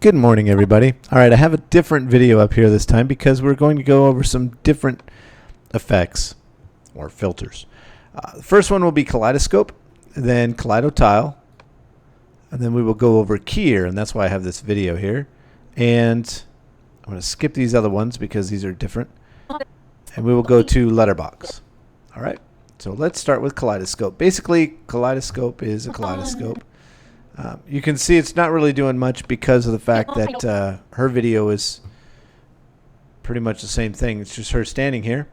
Good morning, everybody. All right, I have a different video up here this time because we're going to go over some different effects or filters. The first one will be Kaleidoscope, then Kaleido Tile, and then we will go over Keyer, and that's why I have this video here. And I'm going to skip these other ones because these are different. And we will go to Letterbox. All right, so let's start with Kaleidoscope. Basically, Kaleidoscope is a kaleidoscope. You can see it's not really doing much because of the fact that her video is pretty much the same thing. It's just her standing here.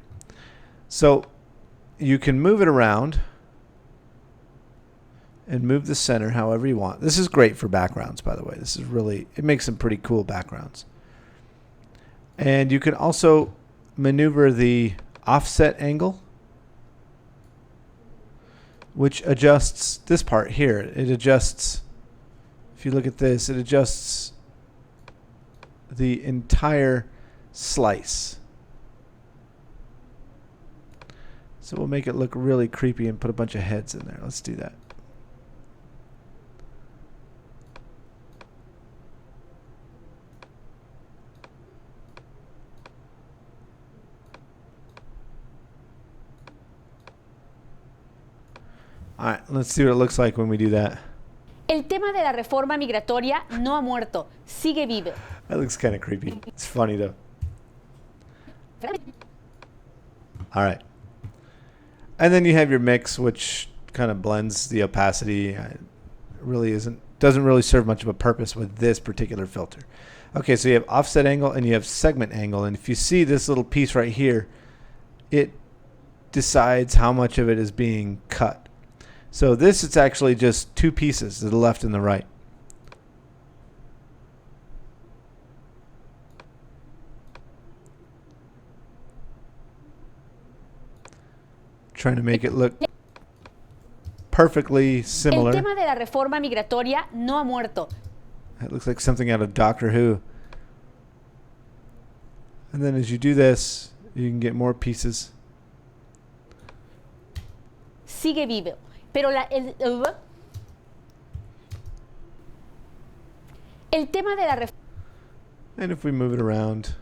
So you can move it around and move the center however you want. This is great for backgrounds, by the way. This is really, it makes some pretty cool backgrounds. And you can also maneuver the offset angle, which adjusts this part here. It adjusts, if you look at this, it adjusts the entire slice. So we'll make it look really creepy and put a bunch of heads in there. Let's do that. All right, let's see what it looks like when we do that. El tema de la reforma migratoria no ha muerto, sigue vivo. That looks kind of creepy. It's funny though. All right. And then you have your mix, which kind of blends the opacity. It really doesn't really serve much of a purpose with this particular filter. Okay, so you have offset angle and you have segment angle. And if you see this little piece right here, it decides how much of it is being cut. So this, it's actually just two pieces, to the left and the right. Trying to make it look perfectly similar. El tema de la reforma migratoria no ha muerto. It looks like something out of Doctor Who. And then as you do this, you can get more pieces. Sigue vivo. Pero el tema de la And if we move it around,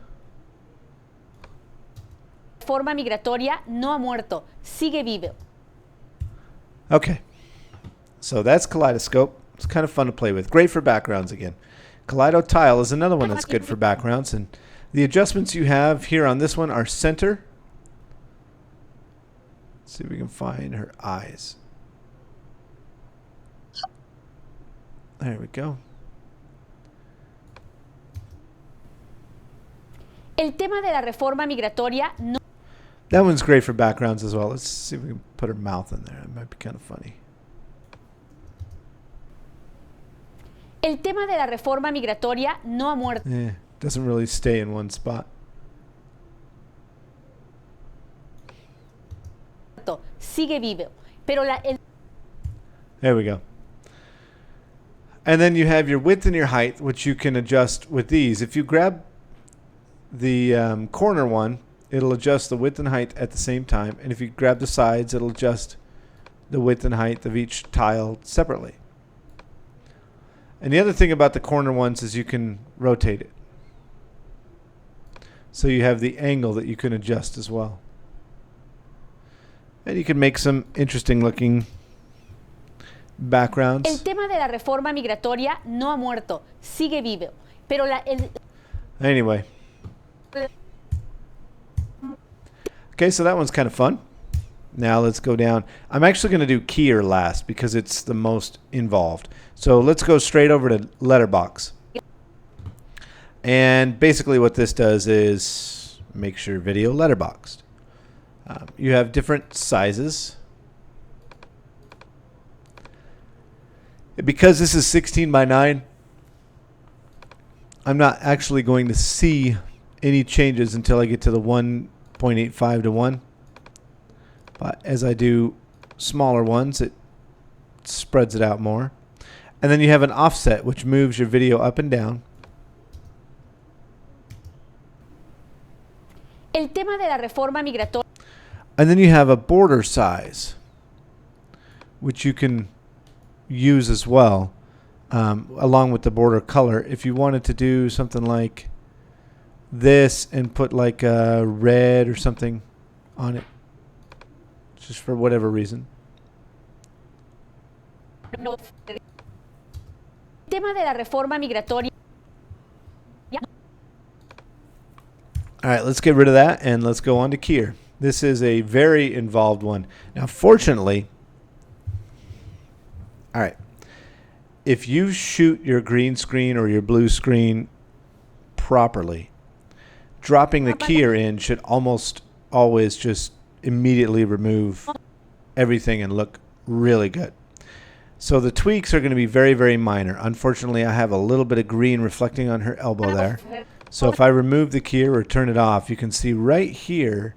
reforma migratoria no ha muerto, sigue vivo. okay. So that's Kaleidoscope. It's kind of fun to play with. Great for backgrounds again. Kaleido Tile is another one that's good for backgrounds. And the adjustments you have here on this one are center. Let's see if we can find her eyes. There we go. El tema de la reforma migratoria no. That one's great for backgrounds as well. Let's see if we can put her mouth in there. It might be kind of funny. El tema de la reforma migratoria no ha muerto. Doesn't really stay in one spot. Sigue vivo. Pero There we go. And then you have your width and your height, which you can adjust with these. If you grab the corner one, it'll adjust the width and height at the same time. And if you grab the sides, it'll adjust the width and height of each tile separately. And the other thing about the corner ones is you can rotate it. So you have the angle that you can adjust as well. And you can make some interesting looking backgrounds. El tema de la reforma migratoria no ha muerto, sigue vivo. Pero Anyway. Okay, so that one's kind of fun. Now let's go down. I'm actually going to do Keyer last because it's the most involved. So let's go straight over to Letterbox. And basically what this does is makes your video letterboxed. You have different sizes. Because this is 16 by 9, I'm not actually going to see any changes until I get to the 1.85 to 1. But as I do smaller ones, it spreads it out more. And then you have an offset, which moves your video up and down. El tema de la reforma migratoria. And then you have a border size, which you can use as well. along with the border color. If you wanted to do something like this and put like a red or something on it, just for whatever reason. El tema de la reforma migratoria. All right, let's get rid of that and let's go on to Kier. This is a very involved one. Now, fortunately, all right, if you shoot your green screen or your blue screen properly, dropping the Kier in should almost always just immediately remove everything and look really good. So the tweaks are going to be very, very minor. Unfortunately, I have a little bit of green reflecting on her elbow there. So if I remove the Kier or turn it off, you can see right here,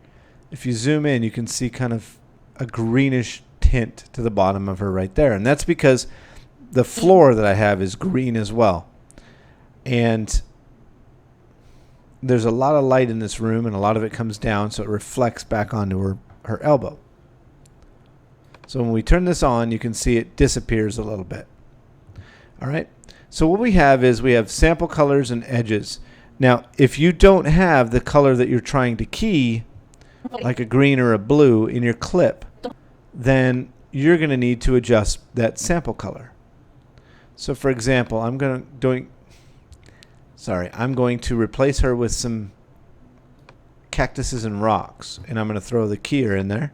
if you zoom in, you can see kind of a greenish tint to the bottom of her right there. And that's because the floor that I have is green as well. And there's a lot of light in this room, and a lot of it comes down, so it reflects back onto her elbow. So when we turn this on, you can see it disappears a little bit. All right. So what we have is we have sample colors and edges. Now, if you don't have the color that you're trying to key, like a green or a blue in your clip, then you're going to need to adjust that sample color. So for example, I'm going to replace her with some cactuses and rocks, and I'm going to throw the keyer in there.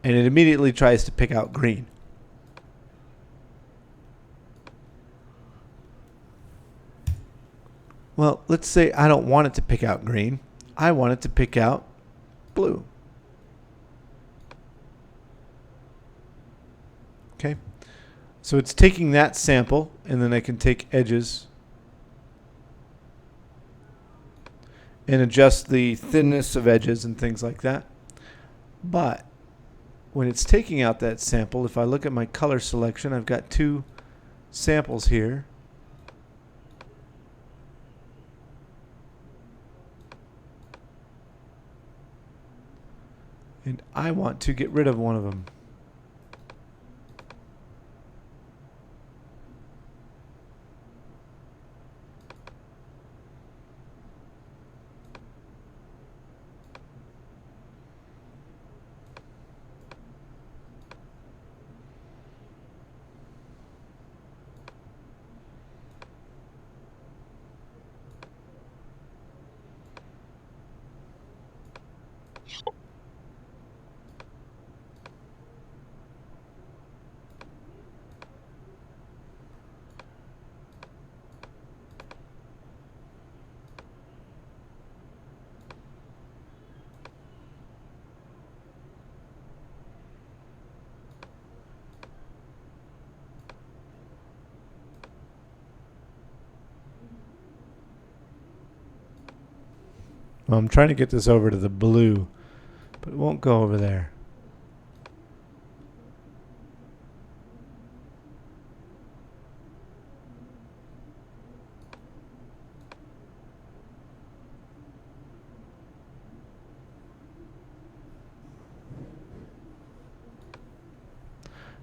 And it immediately tries to pick out green. Well, let's say I don't want it to pick out green. I want it to pick out blue. Okay. So it's taking that sample, and then I can take edges and adjust the thinness of edges and things like that. But when it's taking out that sample, if I look at my color selection, I've got two samples here. And I want to get rid of one of them. Well, I'm trying to get this over to the blue, but it won't go over there.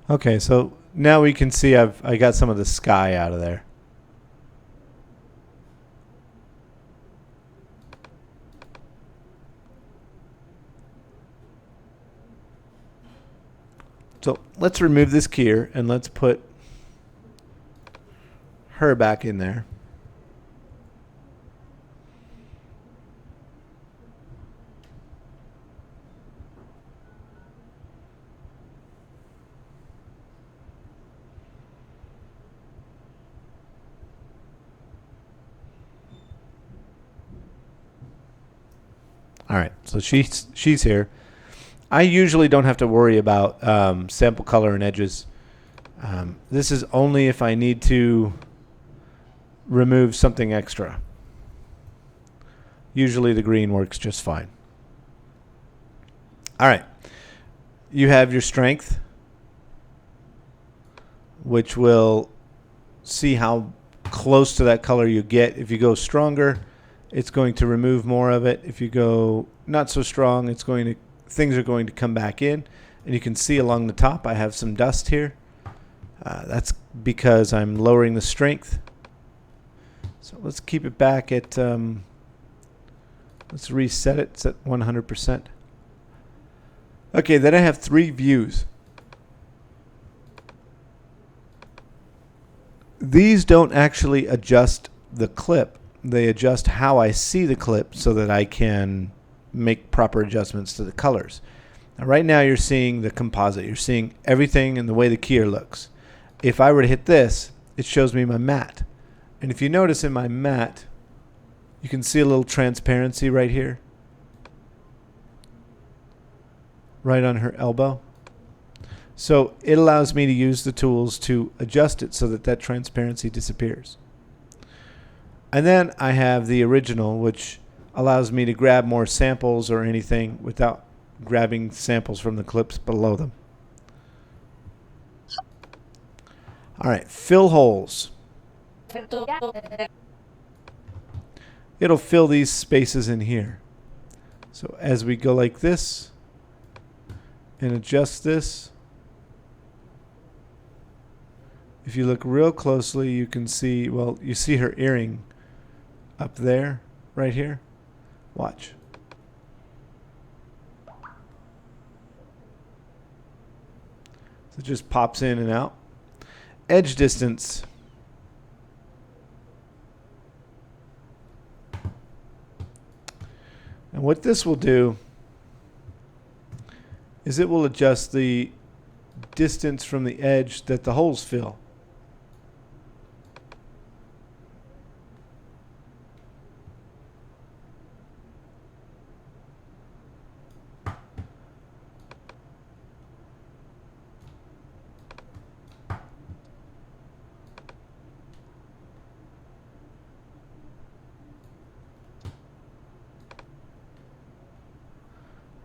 Okay, so now we can see I got some of the sky out of there. So let's remove this keyer and let's put her back in there. All right, so she's here. I usually don't have to worry about sample color and edges. This is only if I need to remove something extra. Usually the green works just fine. All right. You have your strength, which will see how close to that color you get. If you go stronger, it's going to remove more of it. If you go not so strong, things are going to come back in. And you can see along the top I have some dust here. That's because I'm lowering the strength. So let's keep it back at, let's reset it. It's at 100%. Okay, then I have 3 views. These don't actually adjust the clip. They adjust how I see the clip so that I can make proper adjustments to the colors. Now, right now you're seeing the composite. You're seeing everything and the way the keyer looks. If I were to hit this, it shows me my matte. And if you notice in my matte, you can see a little transparency right here. Right on her elbow. So it allows me to use the tools to adjust it so that that transparency disappears. And then I have the original, which allows me to grab more samples or anything without grabbing samples from the clips below them. All right, fill holes. It'll fill these spaces in here. So as we go like this and adjust this, if you look real closely, you can see, well, you see her earring up there, right here. Watch. So it just pops in and out. Edge distance. And what this will do is it will adjust the distance from the edge that the holes fill.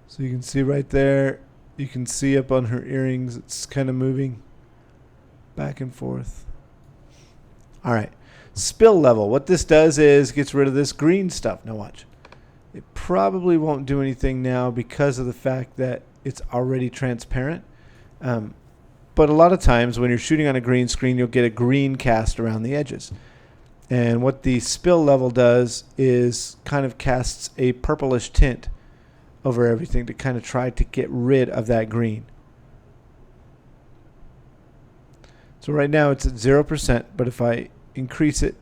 So you can see right there, you can see up on her earrings, it's kind of moving back and forth. All right, spill level. What this does is gets rid of this green stuff. Now watch. It probably won't do anything now because of the fact that it's already transparent. But a lot of times when you're shooting on a green screen, you'll get a green cast around the edges. And what the spill level does is kind of casts a purplish tint over everything to kind of try to get rid of that green. So right now it's at 0%, but if I increase it,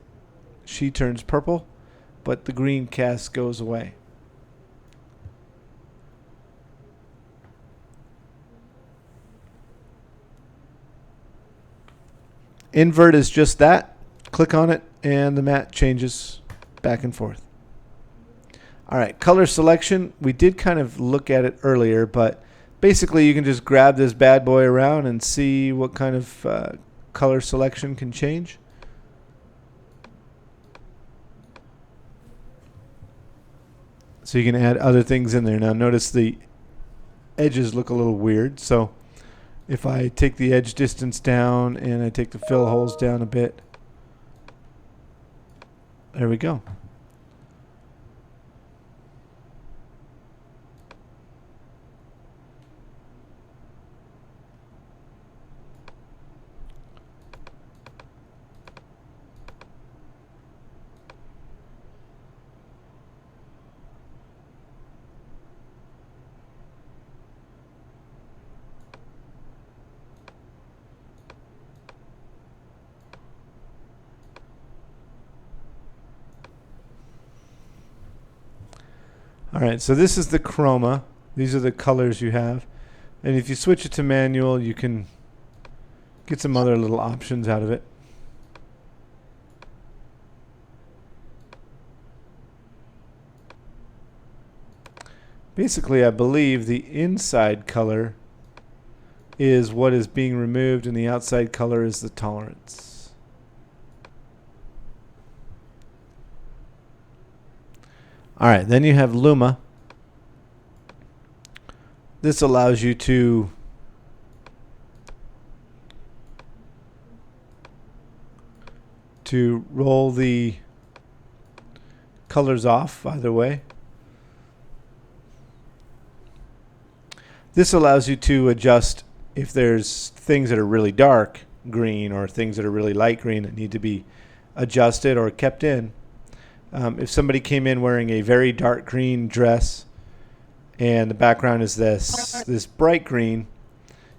she turns purple, but the green cast goes away. Invert is just that. Click on it and the matte changes back and forth. All right, color selection. We did kind of look at it earlier, but basically you can just grab this bad boy around and see what kind of color selection can change. So you can add other things in there. Now notice the edges look a little weird. So if I take the edge distance down and I take the fill holes down a bit, there we go. All right, so this is the chroma. These are the colors you have. And if you switch it to manual, you can get some other little options out of it. Basically, I believe the inside color is what is being removed and the outside color is the tolerance. All right, then you have Luma. This allows you to roll the colors off either way. This allows you to adjust if there's things that are really dark, green or things that are really light green that need to be adjusted or kept in. If somebody came in wearing a very dark green dress and the background is this bright green,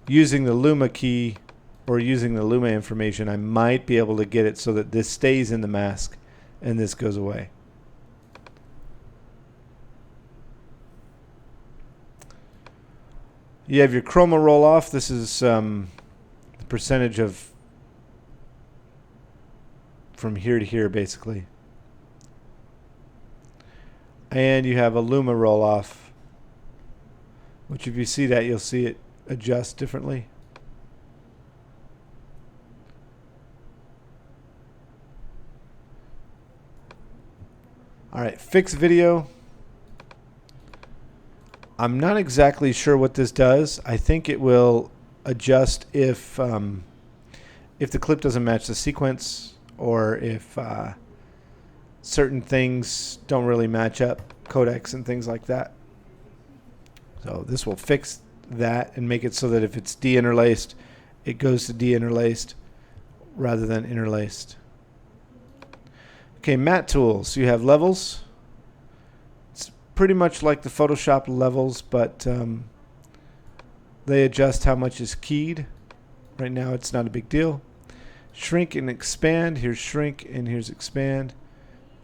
using the Luma key or using the Luma information, I might be able to get it so that this stays in the mask and this goes away. You have your chroma roll off. This is the percentage of from here to here, basically. And you have a Luma roll off, which if you see that, you'll see it adjust differently. All right, fix video. I'm not exactly sure what this does. I think it will adjust if the clip doesn't match the sequence, or if certain things don't really match up, codecs and things like that. So this will fix that and make it so that if it's deinterlaced, it goes to deinterlaced rather than interlaced. Okay, matte tools. You have levels. It's pretty much like the Photoshop levels, but they adjust how much is keyed. Right now it's not a big deal. Shrink and expand. Here's shrink and here's expand.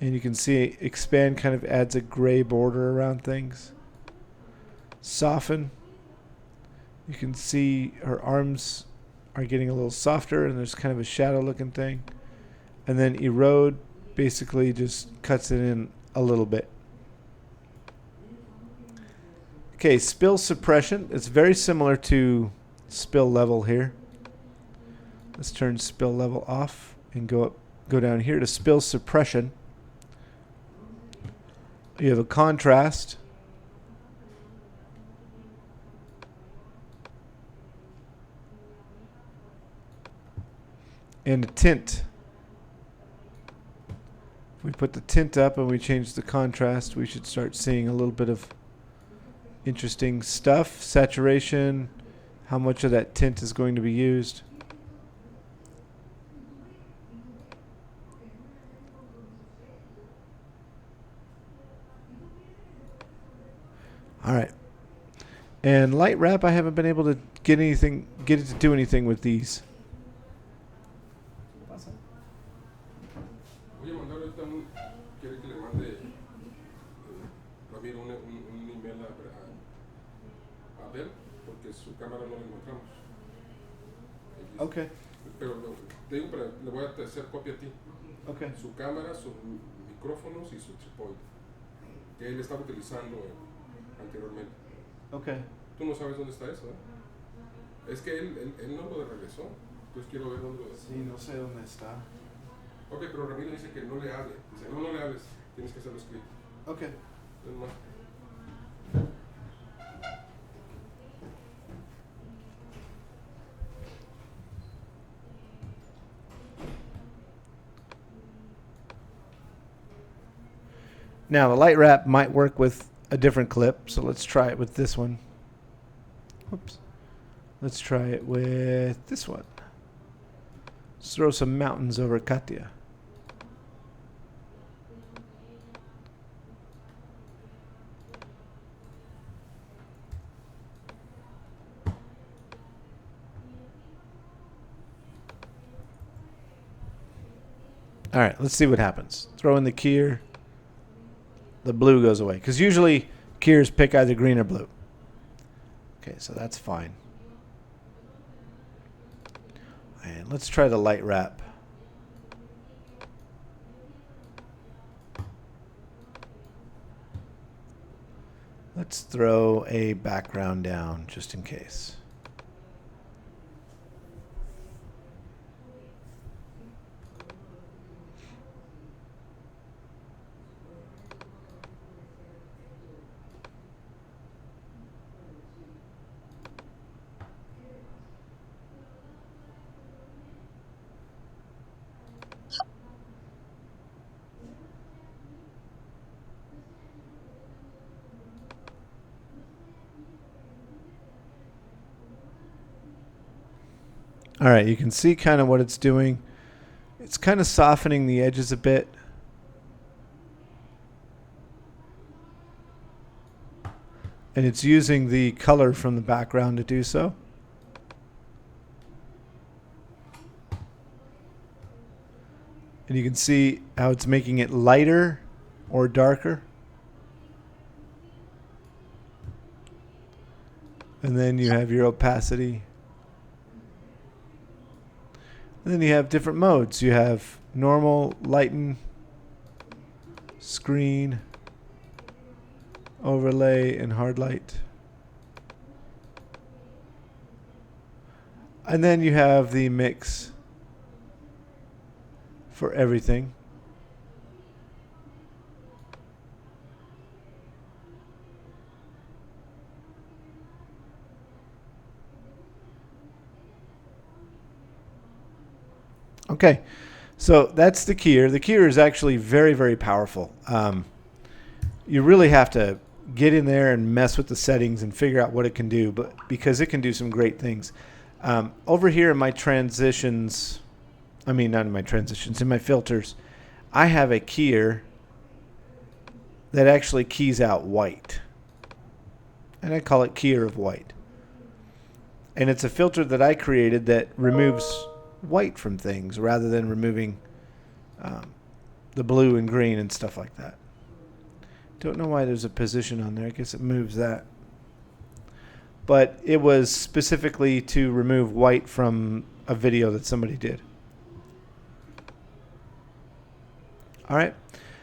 And you can see expand kind of adds a gray border around things. Soften. You can see her arms are getting a little softer and there's kind of a shadow looking thing. And then erode basically just cuts it in a little bit. Okay, spill suppression. It's very similar to spill level here. Let's turn spill level off and go down here to spill suppression. You have a contrast. And a tint. If we put the tint up and we change the contrast, we should start seeing a little bit of interesting stuff. Saturation, how much of that tint is going to be used. All right. And light wrap, I haven't been able to get it to do anything with these. Voy a mandar ahorita quiere que le mande Ramiro un email a Abel porque su cámara no la encontramos. Okay. Pero te digo, le voy a hacer copia a ti. Okay. Su cámara, sus micrófonos y su trípode que él estaba utilizando anteriormente. Okay. Tú no sabes dónde está eso, ¿eh? Es que él no lo regresó. Entonces quiero ver dónde lo está. Sí, no sé dónde está. Ok, pero Ramiro dice que no le hable. Dice, no le hables. Tienes que hacerlo escrito. Okay. Es más. Now the light wrap might work with a different clip, so let's try it with this one. Whoops. Let's try it with this one. Let's throw some mountains over Katya. All right, let's see what happens. Throw in the keyer. The blue goes away. Because usually keyers pick either green or blue. Okay, so that's fine. And let's try the light wrap. Let's throw a background down just in case. All right, you can see kind of what it's doing. It's kind of softening the edges a bit. And it's using the color from the background to do so. And you can see how it's making it lighter or darker. And then you have your opacity. And then you have different modes. You have normal, lighten, screen, overlay, and hard light. And then you have the mix for everything. Okay, so that's the keyer. The keyer is actually very, very powerful. You really have to get in there and mess with the settings and figure out what it can do, but because it can do some great things. Over here in my transitions, I mean not in my transitions, in my filters, I have a keyer that actually keys out white. And I call it keyer of white. And it's a filter that I created that removes white from things rather than removing the blue and green and stuff like that. Don't know why there's a position on there. I guess it moves that. But it was specifically to remove white from a video that somebody did. All right.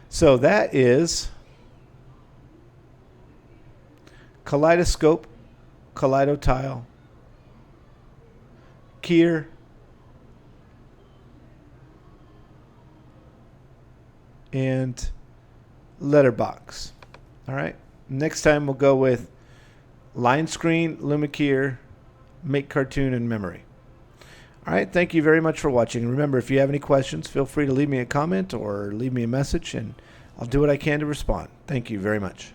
So that is Kaleidoscope, Kaleido Tile, keyer, and Letterbox. All right. Next time we'll go with line screen, Luma keyer, make cartoon, and memory. All right. Thank you very much for watching. Remember, if you have any questions, feel free to leave me a comment or leave me a message, and I'll do what I can to respond. Thank you very much.